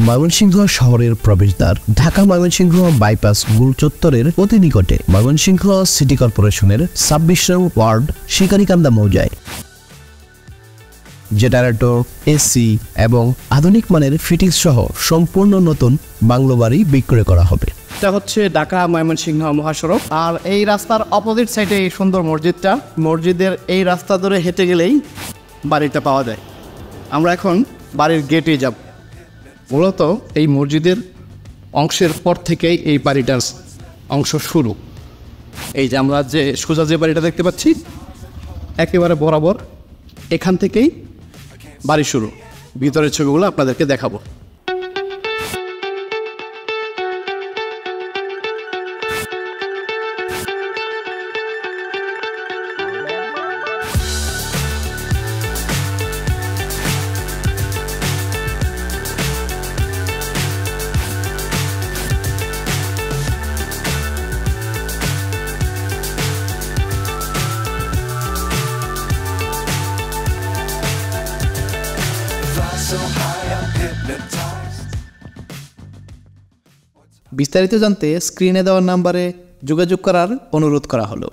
ময়মনসিংহ শহরের প্রবেশদ্বার ঢাকা ময়মনসিংহ বাইপাস গোল চত্বরের অতি নিকটে ময়মনসিংহ সিটি কর্পোরেশনের ২৬ নং ওয়ার্ড শিকারীকান্দা মৌজায় জেনারেটর, এসি এবং আধুনিক মানের ফিটিংস সহ সম্পূর্ণ নতুন বাংলো বাড়ি বিক্রয় করা হবে। এটা হচ্ছে ঢাকা ময়মনসিংহ মহাসড়ক, আর এই রাস্তার অপোজিট সাইডে এই সুন্দর মসজিদটা। মসজিদের এই রাস্তা ধরে হেঁটে গেলেই বাড়িটা পাওয়া যায়। আমরা এখন বাড়ির গেটে যাব। মূলত এই মসজিদের অংশের পর থেকেই এই বাড়িটার অংশ শুরু। এই যে আমরা যে সোজা যে বাড়িটা দেখতে পাচ্ছি, একেবারে বরাবর এখান থেকেই বাড়ি শুরু। ভিতরের ছবিগুলো আপনাদেরকে দেখাবো। বিস্তারিত জানতে স্ক্রিনে দেওয়ার নাম্বারে যোগাযোগ করার অনুরোধ করা হলো।